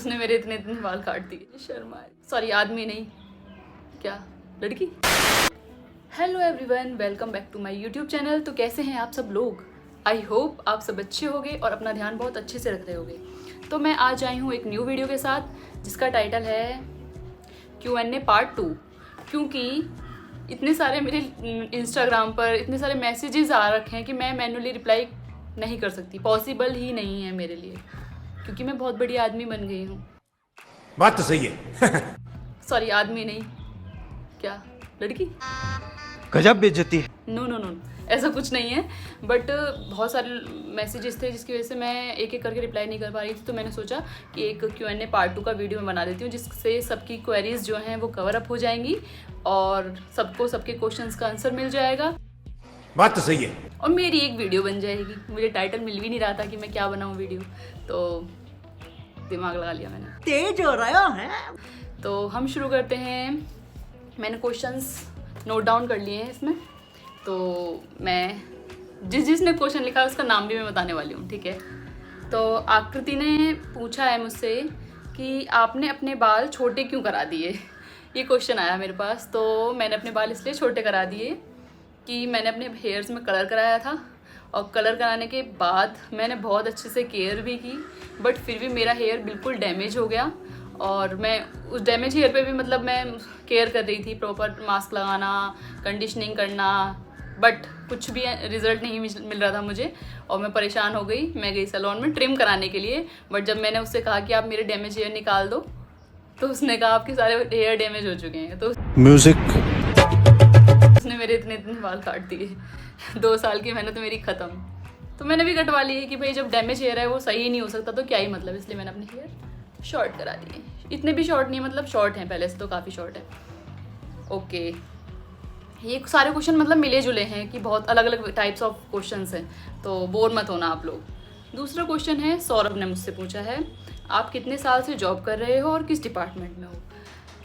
उसने मेरे इतने इतने बाल काट दिए, शर्म आ रही। सॉरी, आदमी नहीं, क्या लड़की। Hello everyone, welcome back to my YouTube channel. तो कैसे हैं आप सब लोग? आई होप आप सब अच्छे होंगे और अपना ध्यान बहुत अच्छे से रख रहे होंगे। तो मैं आज आई हूँ एक न्यू वीडियो के साथ जिसका टाइटल है Q&A पार्ट 2। क्योंकि इतने सारे मेरे इंस्टाग्राम पर इतने सारे मैसेजेस आ रखे हैं कि मैं मैन्युअली रिप्लाई नहीं कर सकती, पॉसिबल ही नहीं है मेरे लिए, क्योंकि मैं बहुत बड़ी आदमी बन गई हूँ। बात तो सही है। सॉरी, आदमी नहीं, क्या लड़की। गजब बेइज्जती है। नो नो नो, ऐसा कुछ नहीं है। बट बहुत सारे मैसेजेस थे जिसकी वजह से मैं एक एक करके रिप्लाई नहीं कर पा रही थी। तो मैंने सोचा कि एक Q&A पार्ट 2 का वीडियो मैं बना देती हूँ, जिससे सबकी क्वेरीज जो हैं वो कवर अप हो जाएंगी और सबको सबके क्वेश्चंस का आंसर मिल जाएगा। बात तो सही है। और मेरी एक वीडियो बन जाएगी। मुझे टाइटल मिल भी नहीं रहा था कि मैं क्या बनाऊँ वीडियो, तो दिमाग लगा लिया मैंने। तेज हो रहा है। तो हम शुरू करते हैं। मैंने क्वेश्चंस नोट डाउन कर लिए हैं इसमें। तो मैं जिसने क्वेश्चन लिखा है उसका नाम भी मैं बताने वाली हूँ, ठीक है। तो आकृति ने पूछा है मुझसे कि आपने अपने बाल छोटे क्यों करा दिए। ये क्वेश्चन आया मेरे पास। तो मैंने अपने बाल इसलिए छोटे करा दिए कि मैंने अपने हेयर्स में कलर कराया था, और कलर कराने के बाद मैंने बहुत अच्छे से केयर भी की, बट फिर भी मेरा हेयर बिल्कुल डैमेज हो गया। और मैं उस डैमेज हेयर पे भी मतलब मैं केयर कर रही थी, प्रॉपर मास्क लगाना, कंडीशनिंग करना, बट कुछ भी रिजल्ट नहीं मिल रहा था मुझे। और मैं परेशान हो गई। मैं गई सैलून में ट्रिम कराने के लिए, बट जब मैंने उससे कहा कि आप मेरे डैमेज हेयर निकाल दो, तो उसने कहा आपके सारे हेयर डैमेज हो चुके हैं। तो म्यूजिक। उसने मेरे इतने इतने बाल काट दिए। 2 साल की मेहनत मेरी ख़त्म। तो मैंने भी कटवा ली है कि भाई जब डैमेज हेयर है वो सही नहीं हो सकता तो क्या ही मतलब। इसलिए मैंने अपने हेयर शॉर्ट करा दिए। इतने भी शॉर्ट नहीं, मतलब शॉर्ट हैं, पहले से तो काफ़ी शॉर्ट है। ओके, ये सारे क्वेश्चन मतलब मिले जुले हैं कि बहुत अलग अलग टाइप्स ऑफ क्वेश्चंस हैं, तो बोर मत होना आप लोग। दूसरा क्वेश्चन है, सौरभ ने मुझसे पूछा है, आप कितने साल से जॉब कर रहे हो और किस डिपार्टमेंट में हो।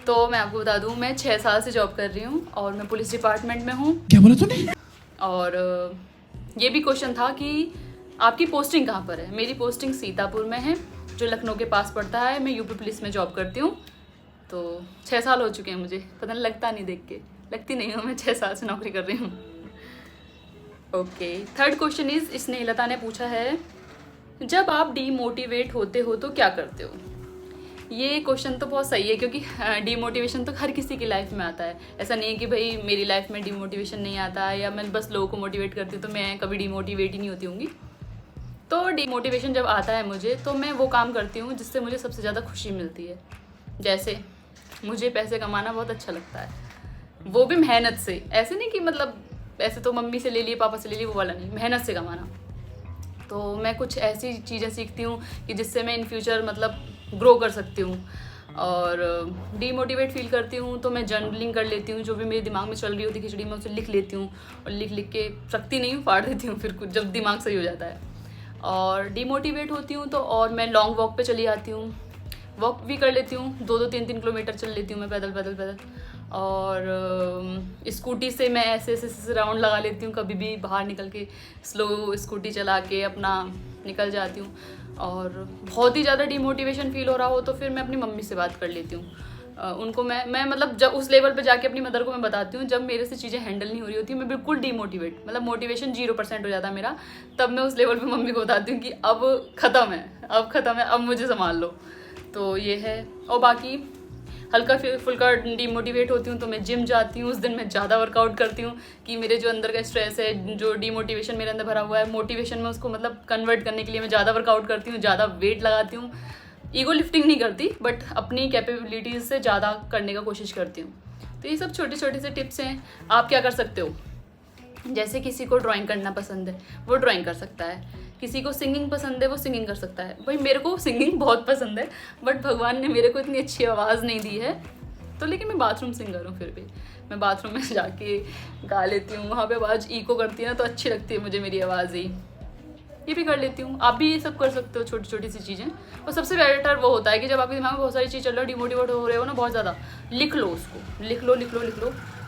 तो मैं आपको बता दूं, मैं 6 साल से जॉब कर रही हूँ और मैं पुलिस डिपार्टमेंट में हूँ। क्या बोला तूने? और ये भी क्वेश्चन था कि आपकी पोस्टिंग कहाँ पर है। मेरी पोस्टिंग सीतापुर में है, जो लखनऊ के पास पड़ता है। मैं यूपी पुलिस में जॉब करती हूँ। तो 6 साल हो चुके हैं मुझे, पता नहीं लगता नहीं, देख के लगती नहीं हूँ मैं 6 साल से नौकरी कर रही हूँ। Okay, third question is, Snehlata ने पूछा है, जब आप डीमोटिवेट होते हो तो क्या करते हो। ये क्वेश्चन तो बहुत सही है, क्योंकि डीमोटिवेशन तो हर किसी की लाइफ में आता है। ऐसा नहीं है कि भाई मेरी लाइफ में डीमोटिवेशन नहीं आता है या मैं बस लोगों को मोटिवेट करती हूँ तो मैं कभी डीमोटिवेट ही नहीं होती होंगी। तो डीमोटिवेशन जब आता है मुझे, तो मैं वो काम करती हूँ जिससे मुझे सबसे ज़्यादा खुशी मिलती है। जैसे मुझे पैसे कमाना बहुत अच्छा लगता है, वो भी मेहनत से। ऐसे नहीं कि मतलब ऐसे तो मम्मी से ले लिए, पापा से ले लिए, वो वाला नहीं, मेहनत से कमाना। तो मैं कुछ ऐसी चीज़ें सीखती हूँ कि जिससे मैं इन फ्यूचर मतलब ग्रो कर सकती हूँ। और डीमोटिवेट फील करती हूँ तो मैं जर्नलिंग कर लेती हूँ। जो भी मेरे दिमाग में चल रही होती खिचड़ी, मैं उसे लिख लेती हूँ, और लिख लिख के रखती नहीं हूँ, फाड़ देती हूँ फिर कुछ जब दिमाग सही हो जाता है। और डीमोटिवेट होती हूँ तो और मैं लॉन्ग वॉक पे चली आती हूँ, वॉक भी कर लेती हूँ, 2-2 3-3 किलोमीटर चल लेती हूँ मैं पैदल पैदल पैदल। और स्कूटी से मैं ऐसे ऐसे राउंड लगा लेती हूँ, कभी भी बाहर निकल के स्लो स्कूटी चला के अपना निकल जाती हूँ। और बहुत ही ज़्यादा डीमोटिवेशन फील हो रहा हो तो फिर मैं अपनी मम्मी से बात कर लेती हूँ। उनको मैं मतलब जब उस लेवल पे जाके अपनी मदर को मैं बताती हूँ, जब मेरे से चीज़ें हैंडल नहीं हो रही होती, मैं बिल्कुल डीमोटिवेट, मतलब मोटिवेशन 0% हो जाता है मेरा, तब मैं उस लेवल पे मम्मी को बताती हूँ कि अब ख़त्म है, अब मुझे संभाल लो। तो ये है। और बाकी हल्का फुल्का डीमोटिवेट होती हूँ तो मैं जिम जाती हूँ। उस दिन मैं ज़्यादा वर्कआउट करती हूँ कि मेरे जो अंदर का स्ट्रेस है, जो डीमोटिवेशन मेरे अंदर भरा हुआ है, मोटिवेशन में उसको मतलब कन्वर्ट करने के लिए मैं ज़्यादा वर्कआउट करती हूँ, ज़्यादा वेट लगाती हूँ। ईगो लिफ्टिंग नहीं करती, बट अपनी कैपेबिलिटीज़ से ज़्यादा करने का कोशिश करती हूँ। तो ये सब छोटे छोटे से टिप्स हैं। आप क्या कर सकते हो, जैसे किसी को ड्राइंग करना पसंद है वो ड्राइंग कर सकता है, किसी को सिंगिंग पसंद है वो सिंगिंग कर सकता है। भाई मेरे को सिंगिंग बहुत पसंद है, बट भगवान ने मेरे को इतनी अच्छी आवाज़ नहीं दी है, तो लेकिन मैं बाथरूम सिंगर हूँ। फिर भी मैं बाथरूम में जाके गा लेती हूँ, वहाँ पे आवाज़ इको करती है ना, तो अच्छी लगती है मुझे मेरी आवाज़ ही। ये भी कर लेती हूँ। आप भी ये सब कर सकते हो, छोटी छोटी सी चीज़ें। और सबसे बेटर वो होता है कि जब आपके दिमाग में बहुत सारी चीज़ चल रहा है, डिमोटिवेट हो रहे हो ना बहुत ज़्यादा, लिख लो उसको, लिख लो।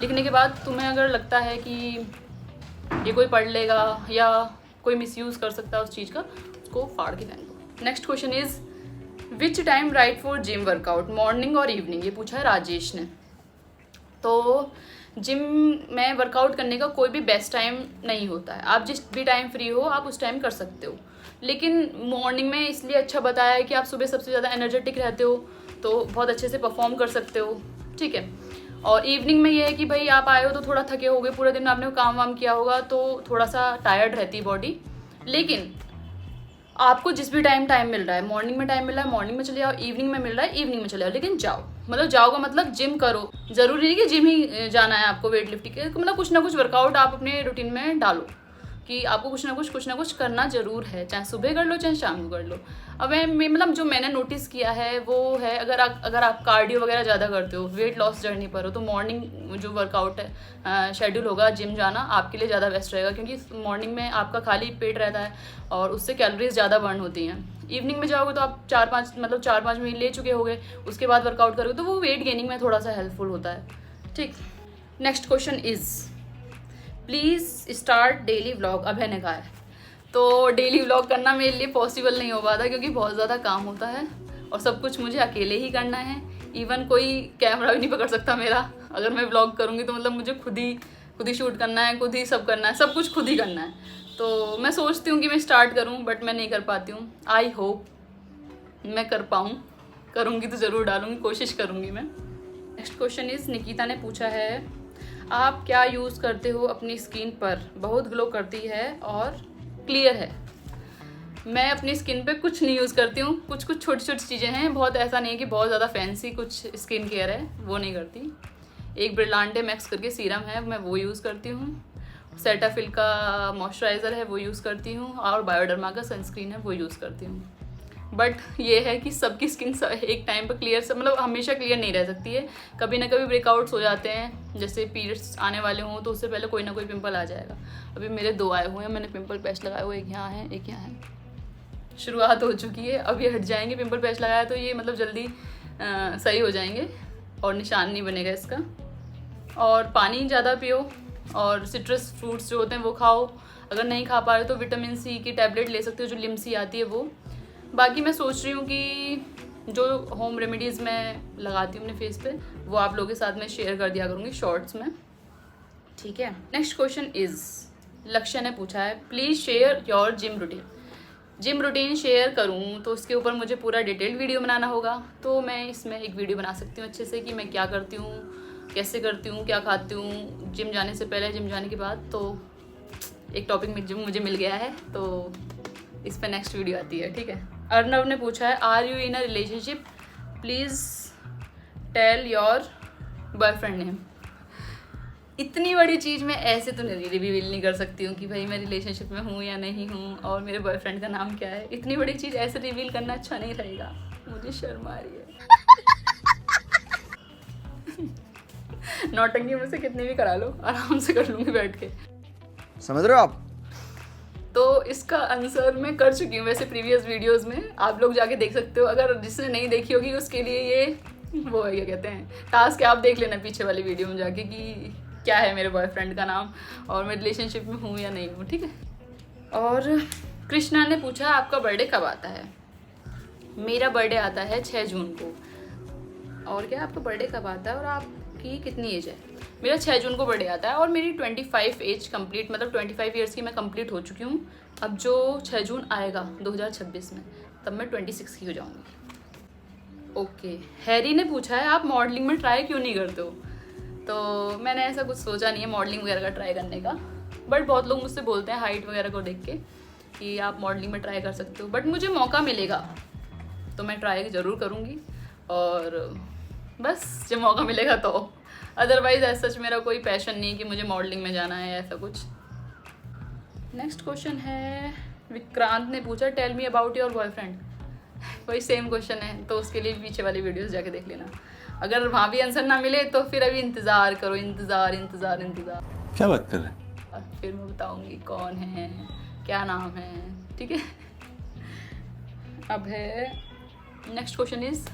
लिखने के बाद तुम्हें अगर लगता है कि ये कोई पढ़ लेगा या कोई मिसयूज़ कर सकता है उस चीज़ का, उसको फाड़ के फेंक दो। Next question is, which time right for gym workout, morning और इवनिंग, ये पूछा है राजेश ने। तो जिम में वर्कआउट करने का कोई भी बेस्ट टाइम नहीं होता है, आप जिस भी टाइम फ्री हो आप उस टाइम कर सकते हो, लेकिन मॉर्निंग में इसलिए अच्छा बताया है कि आप सुबह सबसे ज़्यादा एनर्जेटिक रहते हो, तो बहुत अच्छे से परफॉर्म कर सकते हो, ठीक है। और इवनिंग में ये है कि भाई आप आए हो तो थोड़ा थके होगे, पूरे दिन आपने काम वाम किया होगा तो थोड़ा सा टायर्ड रहती है बॉडी, लेकिन आपको जिस भी टाइम मिल रहा है, मॉर्निंग में टाइम मिल रहा है मॉर्निंग में चले जाओ, इवनिंग में मिल रहा है इवनिंग में चले जाओ, लेकिन जाओ, मतलब जाओ का मतलब जिम करो, ज़रूरी नहीं कि जिम ही जाना है आपको वेट लिफ्टिंग के, मतलब कुछ ना कुछ वर्कआउट आप अपने रूटीन में डालो कि आपको कुछ ना कुछ करना ज़रूर है, चाहे सुबह कर लो चाहे शाम को कर लो। अब मैं मतलब जो मैंने नोटिस किया है वो है, अगर आप कार्डियो वगैरह ज़्यादा करते हो, वेट लॉस जर्नी पर हो, तो मॉर्निंग जो वर्कआउट है शेड्यूल होगा जिम जाना आपके लिए ज़्यादा बेस्ट रहेगा, क्योंकि मॉर्निंग में आपका खाली पेट रहता है और उससे कैलोरीज ज़्यादा बर्न होती हैं। इवनिंग में जाओगे तो आप 4-5 महीने ले चुके होगे, उसके बाद वर्कआउट करोगे तो वो वेट गेनिंग में थोड़ा सा हेल्पफुल होता है, ठीक। Next question is please start daily vlog, Abhay ने कहा है। तो डेली व्लॉग करना मेरे लिए पॉसिबल नहीं हो पाता क्योंकि बहुत ज़्यादा काम होता है और सब कुछ मुझे अकेले ही करना है, इवन कोई कैमरा भी नहीं पकड़ सकता मेरा। अगर मैं व्लॉग करूँगी तो मतलब मुझे खुद ही शूट करना है, खुद ही सब करना है, सब कुछ खुद ही करना है। तो मैं सोचती हूँ कि मैं स्टार्ट करूँ बट मैं नहीं कर पाती हूँ। आई होप मैं कर पाऊँ, करूँगी तो ज़रूर डालूँगी, कोशिश करूँगी मैं। नेक्स्ट क्वेश्चन इज़ निकिता ने पूछा है आप क्या यूज़ करते हो अपनी स्किन पर, बहुत ग्लो करती है और क्लियर है। मैं अपनी स्किन पे कुछ नहीं यूज़ करती हूँ, कुछ छोटी छोटी चीज़ें हैं, बहुत ऐसा नहीं है कि बहुत ज़्यादा फैंसी कुछ स्किन केयर है, वो नहीं करती। एक ब्रिलांटे मैक्स करके सीरम है, मैं वो यूज़ करती हूँ। सेटाफिल का मॉइस्चराइज़र है वो यूज़ करती हूँ, और बायोडर्मा का सनस्क्रीन है वो यूज़ करती हूँ। बट ये है कि सबकी स्किन एक टाइम पर क्लियर से मतलब हमेशा क्लियर नहीं रह सकती है, कभी ना कभी ब्रेकआउट्स हो जाते हैं, जैसे पीरियड्स आने वाले हों तो उससे पहले कोई ना कोई पिंपल आ जाएगा। अभी मेरे 2 आए हुए हैं, मैंने पिंपल पैच लगाए हुए, एक यहाँ है एक यहाँ है, शुरुआत हो चुकी है, अब ये हट जाएंगे। पिंपल पैच लगाया तो ये मतलब जल्दी सही हो जाएंगे और निशान नहीं बनेगा इसका। और पानी ज़्यादा पियो और सिट्रस फ्रूट्स जो होते हैं वो खाओ, अगर नहीं खा पा रहे तो विटामिन सी की टैबलेट ले सकते हो, जो लिमसी आती है वो। बाकी मैं सोच रही हूँ कि जो होम रेमेडीज़ मैं लगाती हूँ अपने फेस पे वो आप लोगों के साथ में शेयर कर दिया करूँगी शॉर्ट्स में, ठीक है। नेक्स्ट क्वेश्चन इज़ लक्ष्य ने पूछा है please share your gym routine share करूँ तो उसके ऊपर मुझे पूरा डिटेल्ड वीडियो बनाना होगा, तो मैं इसमें एक वीडियो बना सकती हूँ अच्छे से कि मैं क्या करती हूँ, कैसे करती हूँ, क्या खाती हूँ जिम जाने से पहले, जिम जाने के बाद। तो एक टॉपिक मुझे मिल गया है तो इस पर नेक्स्ट वीडियो आती है, ठीक है। अर्नव ने पूछा है are you in a relationship, please tell your boyfriend name. इतनी बड़ी चीज़ मैं ऐसे तो नहीं रिवील नहीं कर सकती हूँ कि भाई मैं रिलेशनशिप में हूँ या नहीं हूँ और मेरे बॉयफ्रेंड का नाम क्या है। इतनी बड़ी चीज़ ऐसे रिवील करना अच्छा नहीं रहेगा, मुझे शर्म आ रही है। नौटंकी मुझसे कितनी भी करा लो, आराम से कर लूँगी बैठ के, समझ रहे हो आप। तो इसका आंसर मैं कर चुकी हूँ वैसे प्रीवियस वीडियोस में, आप लोग जाके देख सकते हो। अगर जिसने नहीं देखी होगी उसके लिए ये वो है, क्या कहते हैं, टास्क है, आप देख लेना पीछे वाली वीडियो में जाके कि क्या है मेरे बॉयफ्रेंड का नाम और मैं रिलेशनशिप में हूँ या नहीं हूँ, ठीक है। और कृष्णा ने पूछा आपका बर्थडे कब आता है। मेरा बर्थडे आता है 6 जून को। और क्या आपका बर्थडे कब आता है और आपकी कितनी एज है। मेरा 6 जून को बर्थडे आता है और मेरी 25 एज कंप्लीट, मतलब 25 ईयर्स की मैं कंप्लीट हो चुकी हूँ। अब जो 6 जून आएगा 2026 में तब मैं 26 की हो जाऊँगी। ओके, हैरी ने पूछा है आप मॉडलिंग में ट्राई क्यों नहीं करते हो। तो मैंने ऐसा कुछ सोचा नहीं है मॉडलिंग वगैरह का ट्राई करने का, बट बहुत लोग मुझसे बोलते हैं हाइट वगैरह को देख के कि आप मॉडलिंग में ट्राई कर सकते हो, बट मुझे मौका मिलेगा तो मैं ट्राई ज़रूर करूँगी। और बस जब मौका मिलेगा तो, अदरवाइज ऐसा सच मेरा कोई पैशन नहीं कि मुझे मॉडलिंग में जाना है ऐसा कुछ। नेक्स्ट क्वेश्चन है विक्रांत ने पूछा tell me about your boyfriend. वही सेम क्वेश्चन है तो उसके लिए पीछे वाली वीडियोस जाके देख लेना। अगर वहाँ भी आंसर ना मिले तो फिर अभी इंतज़ार करो, इंतज़ार। क्या बात कर रहे हैं। फिर मैं बताऊँगी कौन है, क्या नाम है, ठीक है। अब है नेक्स्ट क्वेश्चन इज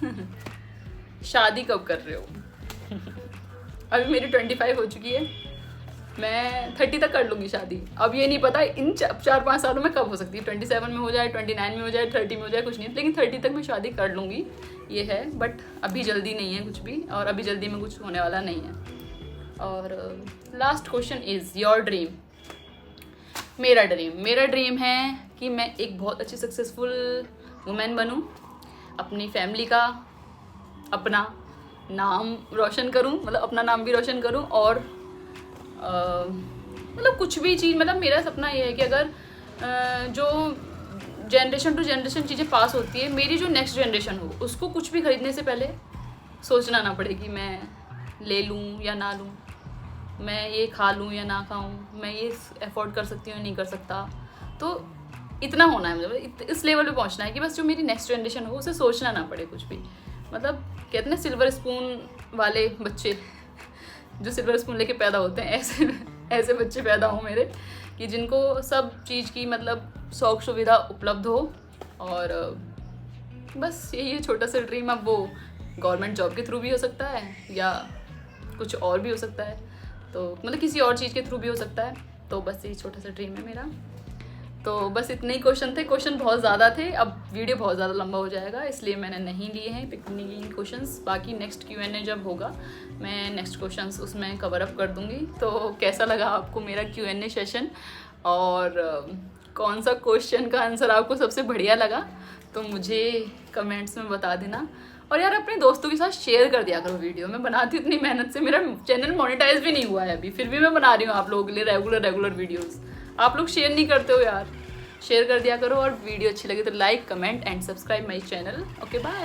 शादी कब कर रहे हो। अभी मेरी 25 हो चुकी है मैं 30 तक कर लूँगी शादी। अब ये नहीं पता इन 4-5 सालों में कब हो सकती है, 27 में हो जाए, 29 में हो जाए, 30 में हो जाए, कुछ नहीं, लेकिन 30 तक मैं शादी कर लूँगी, ये है। बट अभी जल्दी नहीं है कुछ भी, और अभी जल्दी में कुछ होने वाला नहीं है। और last question is your dream. मेरा ड्रीम है कि मैं एक बहुत अच्छी सक्सेसफुल वुमेन बनूँ, अपनी फैमिली का, अपना नाम रोशन करूँ, मतलब अपना नाम भी रोशन करूँ, और मतलब कुछ भी चीज़, मतलब मेरा सपना ये है कि अगर जो जनरेशन टू जनरेशन चीज़ें पास होती है, मेरी जो नेक्स्ट जनरेशन हो उसको कुछ भी खरीदने से पहले सोचना ना पड़े कि मैं ले लूँ या ना लूँ, मैं ये खा लूँ या ना खाऊँ, मैं ये अफोर्ड कर सकती हूँ या नहीं कर सकता। तो इतना होना है, मतलब इस लेवल पे पहुँचना है कि बस जो मेरी नेक्स्ट जनरेशन हो उसे सोचना ना पड़े कुछ भी। मतलब कहते हैं सिल्वर स्पून वाले बच्चे जो सिल्वर स्पून लेके पैदा होते हैं, ऐसे बच्चे पैदा हों मेरे, कि जिनको सब चीज़ की मतलब शौक सुविधा उपलब्ध हो। और बस यही है छोटा सा ड्रीम। अब वो गवर्नमेंट जॉब के थ्रू भी हो सकता है या कुछ और भी हो सकता है, तो मतलब किसी और चीज़ के थ्रू भी हो सकता है। तो बस यही छोटा सा ड्रीम है मेरा। तो बस इतने ही क्वेश्चन थे। क्वेश्चन बहुत ज़्यादा थे, अब वीडियो बहुत ज़्यादा लंबा हो जाएगा, इसलिए मैंने नहीं लिए हैं पिकनिक क्वेश्चन्स। बाकी नेक्स्ट Q&A जब होगा मैं नेक्स्ट क्वेश्चंस उसमें कवर अप कर दूँगी। तो कैसा लगा आपको मेरा Q&A सेशन, और कौन सा क्वेश्चन का आंसर आपको सबसे बढ़िया लगा, तो मुझे कमेंट्स में बता देना। और यार अपने दोस्तों के साथ शेयर कर दिया करो वीडियो। मैं बनाती हूँ इतनी मेहनत से, मेरा चैनल मोनेटाइज भी नहीं हुआ है अभी, फिर भी मैं बना रही हूँ आप लोगों के लिए रेगुलर वीडियोज़। आप लोग शेयर नहीं करते हो यार, शेयर कर दिया करो। और वीडियो अच्छी लगे तो like, comment and subscribe my channel. Okay bye.